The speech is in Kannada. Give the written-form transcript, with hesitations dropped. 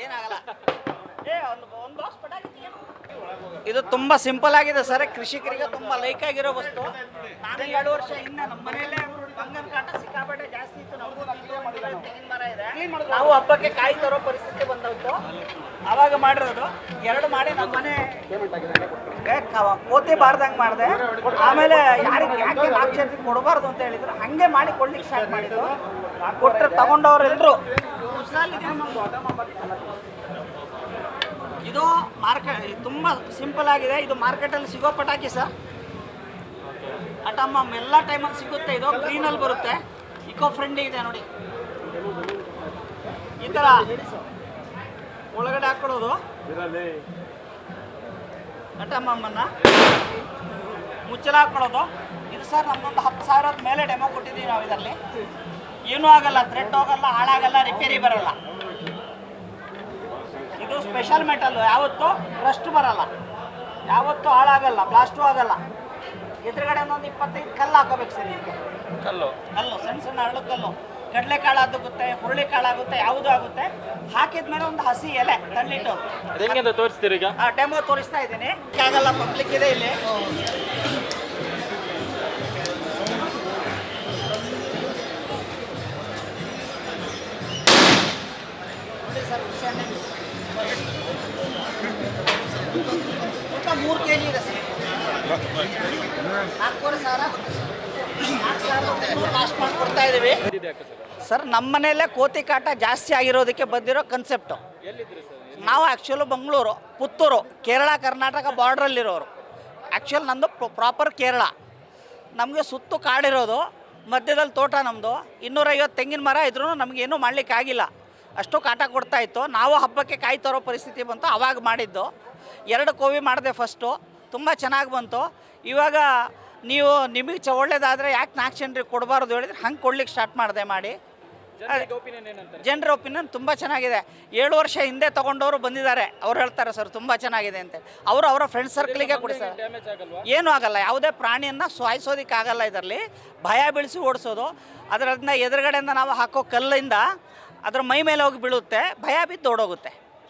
ಏನಾಗಲ್ಲ. ಇದು ತುಂಬಾ ಸಿಂಪಲ್ ಆಗಿದೆ ಸರ್. ಕೃಷಿಕರಿಗೆ ತುಂಬಾ ಲೈಕ್ ಆಗಿರೋ ವಸ್ತು. ನಾನು 2 ವರ್ಷ ಹಿಂದೆ ನಮ್ಮ ಮನೆಯಲ್ಲೇ ಬಂಗನ ಕಾಟ ಸಿಕ್ಕಾಪಟ್ಟೆ ಜಾಸ್ತಿ ಇತ್ತು. ನಮಗೂ ತೆಂಗಿನ ಮರ ಇದೆ. ನಾವು ಹಬ್ಬಕ್ಕೆ ಕಾಯಿ ತರೋ ಪರಿಸ್ಥಿತಿ ಬಂದವ್ತು. ಅವಾಗ ಮಾಡಿರೋದು 2 ಮಾಡಿ ನಮ್ಮ ಮನೆ ಕೋತಿ ಬಾರ್ದಂಗೆ ಮಾಡಿದೆ. ಆಮೇಲೆ ಯಾರಿಗೆ ಯಾಕೆ ನಾಕ್ಷತೆ ಕೊಡಬಾರ್ದು ಅಂತ ಹೇಳಿದ್ರು. ಹಂಗೆ ಮಾಡಿ ಕೊಡ್ಲಿಕ್ಕೆ ಸ್ಟಾರ್ಟ್ ಮಾಡಿದ್ದು. ಕೊಟ್ಟರೆ ತಗೊಂಡವ್ರೆಲ್ಲರೂ ಇದು ಮಾರ್ಕೆಟ್ ತುಂಬ ಸಿಂಪಲ್ ಆಗಿದೆ. ಇದು ಮಾರ್ಕೆಟಲ್ಲಿ ಸಿಗೋ ಪಟಾಕಿ ಸರ್. ಅಟಮ್ಮ ಎಲ್ಲ ಟೈಮಲ್ಲಿ ಸಿಗುತ್ತೆ. ಇದು ಗ್ರೀನಲ್ಲಿ ಬರುತ್ತೆ. ಇಕೋ ಫ್ರೆಂಡ್ಲಿ ಇದೆ ನೋಡಿ. ಈ ಥರ ಒಳಗಡೆ ಹಾಕೊಳ್ಳೋದು ಅಟಮ್ಮನ್ನ ಮುಚ್ಚಲ ಹಾಕೊಳ್ಳೋದು. ಇದು ಸರ್ ನಮ್ಮೊಂದು 10,000 ಮೇಲೆ ಡೆಮೋ ಕೊಟ್ಟಿದ್ದೀವಿ ನಾವು. ಇದರಲ್ಲಿ ಏನೂ ಆಗಲ್ಲ, ಥ್ರೆಡ್ ಹೋಗಲ್ಲ, ಹಾಳಾಗಲ್ಲ, ರಿಪೇರಿ ಬರಲ್ಲ. ಇದು ಸ್ಪೆಷಲ್ ಮೆಟಲ್ಲು. ಯಾವತ್ತೂ ರಸ್ಟ್ ಬರಲ್ಲ, ಯಾವತ್ತೂ ಹಾಳಾಗಲ್ಲ, ಬ್ಲಾಸ್ಟು ಆಗಲ್ಲ. ಎದುರುಗಡೆ ಒಂದು 25 ಕಲ್ಲು ಹಾಕೋಬೇಕು ಸರ್. ಇದಕ್ಕೆ ಕಲ್ಲು ಸಣ್ಣ ಸಣ್ಣ ಹರಳು ಕಲ್ಲು. ಕಡಲೆಕಾಳು ಆಗುತ್ತೆ, ಹುರುಳಿಕಾಳು ಆಗುತ್ತೆ, ಯಾವುದೂ ಆಗುತ್ತೆ. ಹಾಕಿದ್ಮೇಲೆ ಒಂದು ಹಸಿ ಎಲೆ ತಳ್ಳಿಟ್ಟು ತೋರಿಸ್ತೀರಿ ಈಗ ಡೆಮೋ ತೋರಿಸ್ತಾ ಇದ್ದೀನಿ. ಆಗಲ್ಲ, ಪಬ್ಲಿಕ್ ಇದೆ ಇಲ್ಲಿ. ನೋಡಿ ಸರ್, 3 kg ಇದೆ ಸರ್. 4,500 ಲಾಸ್ಟ್ ಮಾಡಿ ಕೊಡ್ತಾ ಇದ್ದೀವಿ ಸರ್. ನಮ್ಮ ಮನೆಯಲ್ಲೇ ಕೋತಿ ಕಾಟ ಜಾಸ್ತಿ ಆಗಿರೋದಕ್ಕೆ ಬಂದಿರೋ ಕನ್ಸೆಪ್ಟು. ನಾವು ಆ್ಯಕ್ಚುಲಿ ಬೆಂಗಳೂರು, ಪುತ್ತೂರು, ಕೇರಳ ಕರ್ನಾಟಕ ಬಾರ್ಡ್ರಲ್ಲಿರೋರು. ಆ್ಯಕ್ಚುಲಿ ನಂದು ಪ್ರಾಪರ್ ಕೇರಳ. ನಮಗೆ ಸುತ್ತು ಕಾಡಿರೋದು, ಮಧ್ಯದಲ್ಲಿ ತೋಟ ನಮ್ಮದು. 250 ತೆಂಗಿನ ಮರ ಇದ್ರೂ ನಮಗೇನೂ ಮಾಡಲಿಕ್ಕಾಗಿಲ್ಲ. ಅಷ್ಟು ಕಾಟ ಕೊಡ್ತಾಯಿತ್ತು. ನಾವು ಹಬ್ಬಕ್ಕೆ ಕಾಯಿ ತರೋ ಪರಿಸ್ಥಿತಿ ಬಂತು, ಆವಾಗ ಮಾಡಿದ್ದು. 2 ಕೋವಿ ಮಾಡಿದೆ ಫಸ್ಟು, ತುಂಬ ಚೆನ್ನಾಗಿ ಬಂತು. ಇವಾಗ ನೀವು ನಿಮಗೆ ಒಳ್ಳೇದಾದರೆ ಯಾಕೆ 4 ಜನರಿಗೆ ಕೊಡಬಾರ್ದು ಹೇಳಿದ್ರೆ ಹಂಗೆ ಕೊಡ್ಲಿಕ್ಕೆ ಸ್ಟಾರ್ಟ್ ಮಾಡಿದೆ ಮಾಡಿ. ಜನರ ಒಪಿನಿಯನ್ ತುಂಬ ಚೆನ್ನಾಗಿದೆ. 7 ವರ್ಷ ಹಿಂದೆ ತೊಗೊಂಡವರು ಬಂದಿದ್ದಾರೆ. ಅವ್ರು ಹೇಳ್ತಾರೆ ಸರ್ ತುಂಬ ಚೆನ್ನಾಗಿದೆ ಅಂತ. ಅವರು ಅವರ ಫ್ರೆಂಡ್ ಸರ್ಕಲಿಗೆ ಕೊಡಿಸ್ತಾರೆ. ಏನೂ ಆಗಲ್ಲ. ಯಾವುದೇ ಪ್ರಾಣಿಯನ್ನು ಸಾಯಿಸೋದಕ್ಕಾಗಲ್ಲ. ಇದರಲ್ಲಿ ಭಯ ಬೀಳಿಸಿ ಓಡಿಸೋದು. ಅದರಿಂದ ಎದುರುಗಡೆಯಿಂದ ನಾವು ಹಾಕೋ ಕಲ್ಲಿಂದ ಅದ್ರ ಮೈ ಮೇಲೆ ಹೋಗಿ ಬೀಳುತ್ತೆ, ಭಯ ಬಿದ್ದು ಓಡೋಗುತ್ತೆ.